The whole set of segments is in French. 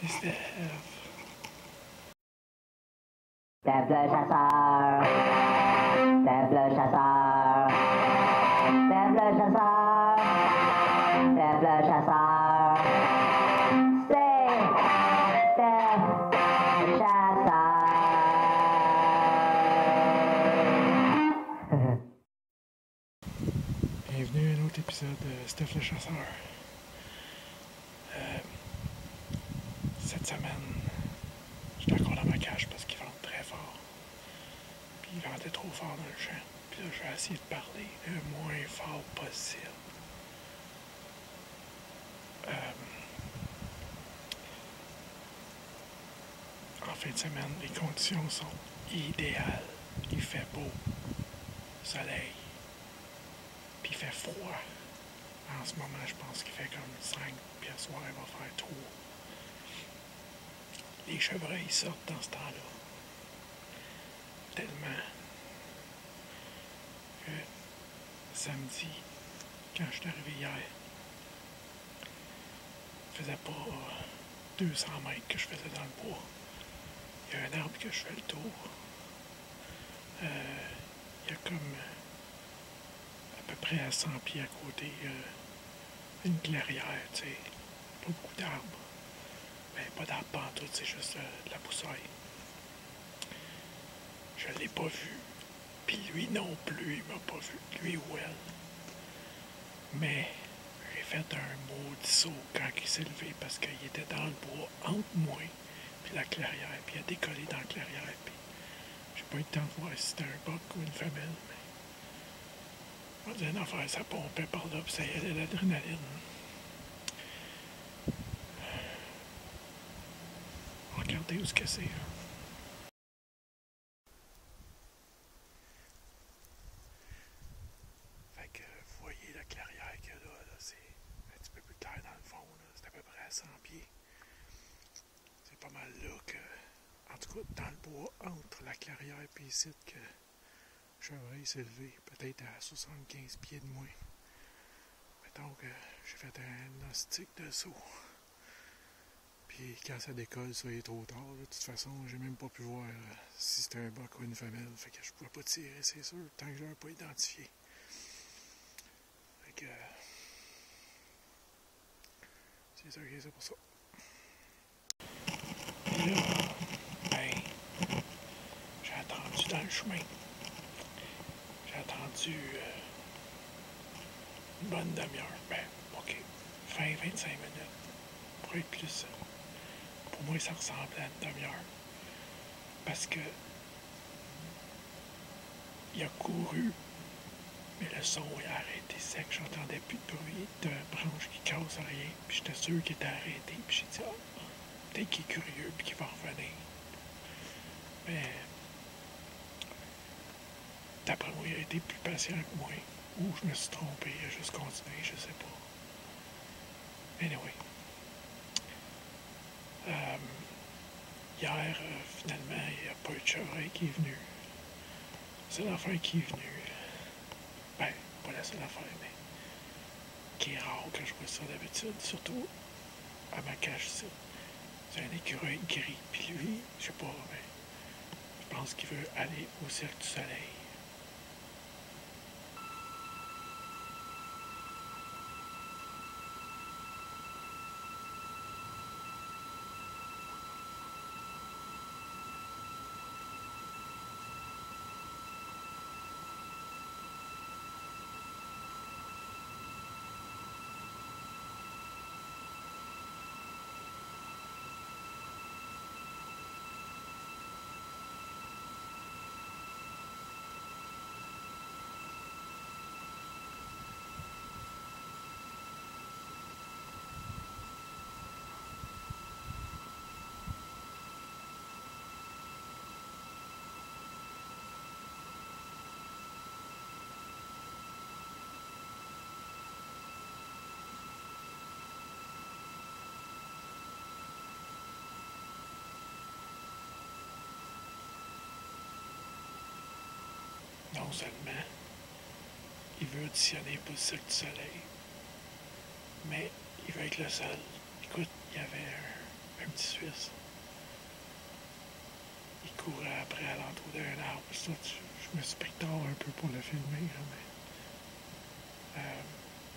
C'est Steph. Steph le chasseur. Steph le chasseur. Steph le chasseur. Steph le chasseur. C'est Steph le chasseur. Bienvenue à un autre épisode de Steph le chasseur. Cette semaine, j'étais encore dans ma cage parce qu'il vente très fort. Puis il ventait trop fort dans le champ. Puis là, je vais essayer de parler le moins fort possible. En fin de semaine, les conditions sont idéales. Il fait beau, soleil, puis il fait froid. En ce moment, je pense qu'il fait comme 5, puis ce soir, il va faire 3. Les chevreuils sortent dans ce temps-là. Tellement que samedi, quand je suis arrivé hier, il faisait pas 200 mètres que je faisais dans le bois. Il y a un arbre que je fais le tour. Il y a comme à peu près à 100 pieds à côté une clairière, tu sais. Pas beaucoup d'arbres. Mais pas d'arbres pantoute, c'est juste de la broussaille. Je l'ai pas vu. Puis lui non plus, il m'a pas vu. Lui ou elle. Mais j'ai fait un maudit saut quand il s'est levé parce qu'il était dans le bois entre moi puis la clairière. Puis il a décollé dans la clairière. Puis j'ai pas eu le temps de voir si c'était un buck ou une femelle. Mais on dit une affaire, ça pompait par là puis ça y allait l'adrénaline. Regardez où ce que c'est. Fait que vous voyez la clairière qu'il y a là, c'est un petit peu plus clair dans le fond. Là. C'est à peu près à 100 pieds. C'est pas mal là que, en tout cas dans le bois, entre la clairière et ici, que le chevreuil s'est levé, peut-être à 75 pieds de moi. Mettons que j'ai fait un hostique de saut. Puis quand ça décolle, ça est trop tard. Là. De toute façon, j'ai même pas pu voir si c'était un buck ou une femelle. Fait que je pouvais pas tirer, c'est sûr, tant que je l'avais pas identifié. Fait que c'est ça que c'est pour ça. Et là, ben, j'ai attendu dans le chemin. J'ai attendu une bonne demi-heure. Ben, ok, 20-25 minutes. Pour être plus... pour moi, ça ressemblait à une demi-heure. Parce que il a couru, mais le son est arrêté sec. J'entendais plus de bruit de branches qui cassent rien. Puis j'étais sûr qu'il était arrêté. Puis j'ai dit, peut-être qu'il est curieux puis qu'il va revenir. Mais d'après moi, il a été plus patient que moi. Ou je me suis trompé, il a juste continué, je sais pas. Anyway. Hier, finalement, il n'y a pas eu de chevreuil qui est venu. C'est l'affaire qui est venue. Ben, pas la seule affaire, mais qui est rare que je vois ça d'habitude, surtout à ma cage ici. C'est un écureuil gris, puis lui, je sais pas, mais je pense qu'il veut aller au Cirque du Soleil. Non seulement il veut auditionner pour le Cirque du Soleil, mais il veut être le seul. Écoute, il y avait un petit ça, je me suis pris tard un peu pour le filmer, là, mais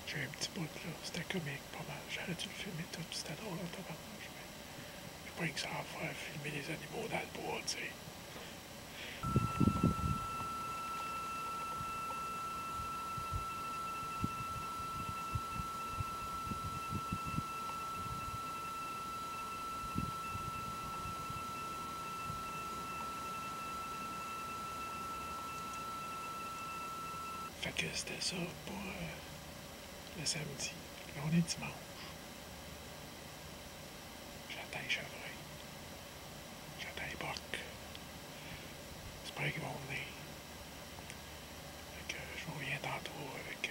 j'ai un petit bout là, c'était comique pas mal. J'aurais dû le filmer tout, c'était drôle en tabarnouche, mais j'ai pas eu que ça à faire filmer les animaux dans le bois, tu sais. Fait que c'était ça pour le samedi. Là, on est dimanche. J'attends les chevreuils. J'attends les bocs. J'espère qu'ils vont venir. Fait que je vous reviens tantôt avec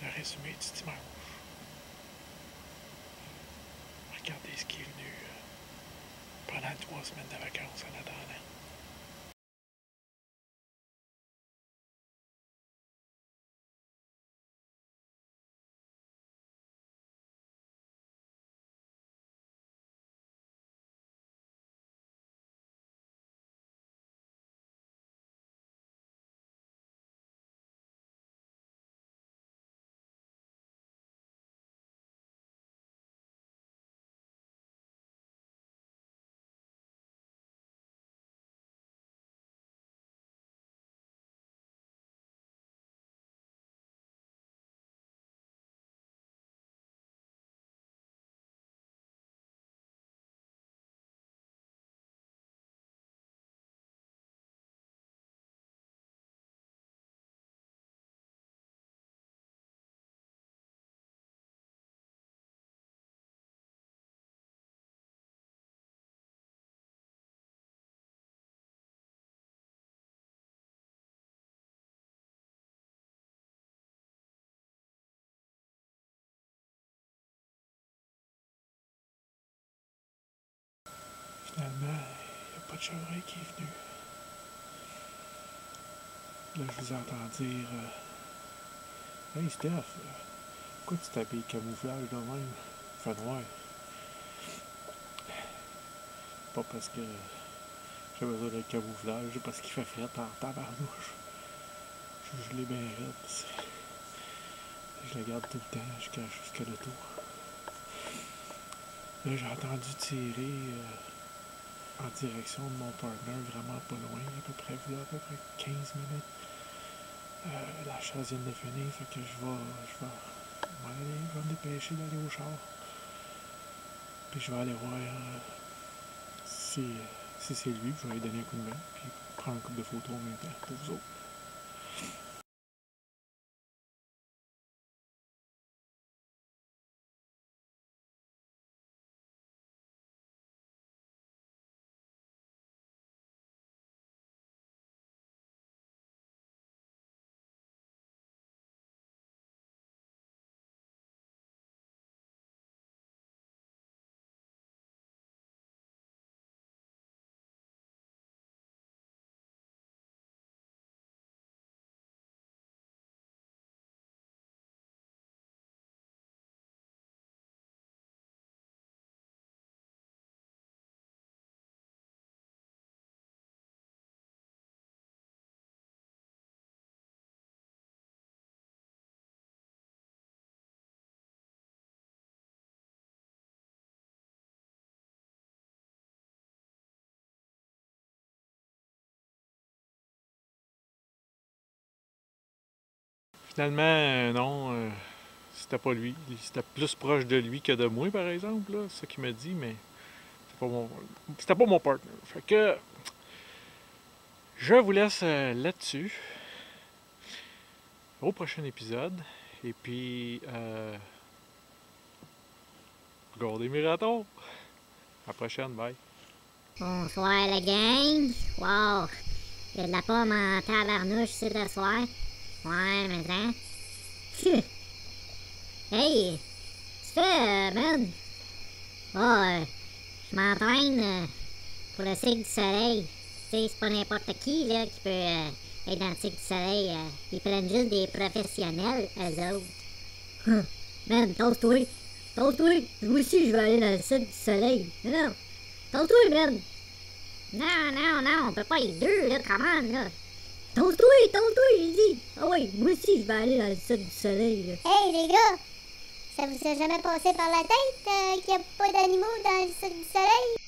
le résumé du dimanche. Regardez ce qui est venu pendant 3 semaines de vacances en attendant. Finalement, il n'y a pas de chevreuil qui est venu. Là, je vous entends dire Hey Steph, pourquoi tu t'habilles camouflage de même? Il fait noir. Pas parce que j'ai besoin de camouflage, c'est parce qu'il fait fret en tabarnouche. Je l'ai bien raide. Je la garde tout le temps jusqu'à le tour. Là, j'ai entendu tirer en direction de mon partner, vraiment pas loin, à peu près 15 minutes. La chasse vient de finir, fait que je vais me dépêcher d'aller au char. Puis je vais aller voir si c'est lui, je vais lui donner un coup de main, puis prendre une couple de photos en même temps pour vous autres. Finalement, non, c'était pas lui. C'était plus proche de lui que de moi, par exemple, là, c'est ça qu'il m'a dit, mais c'était pas mon partner. Fait que je vous laisse là-dessus. Au prochain épisode. Et puis, regardez mes ratons. À la prochaine, bye. Bonsoir la gang. Wow. Il y a de la pomme en tabarnouche ici le soir. Ouais, mais hein. Hey, tu fais, man? Oh, je m'entraîne pour le cycle du soleil. Tu sais, c'est pas n'importe qui là qui peut être dans le cycle du soleil. Ils prennent juste des professionnels, eux autres. Man, tosse-toi. Tosse-toi. Moi aussi, je vais aller dans le cycle du soleil. Non, tosse-toi, man. Non, on peut pas être deux, là, comment, là? Tente-toi, j'ai dit. Ah ouais, moi aussi, je vais aller dans le sud du soleil, là. Hey, les gars, ça vous a jamais passé par la tête qu'il n'y a pas d'animaux dans le sud du soleil?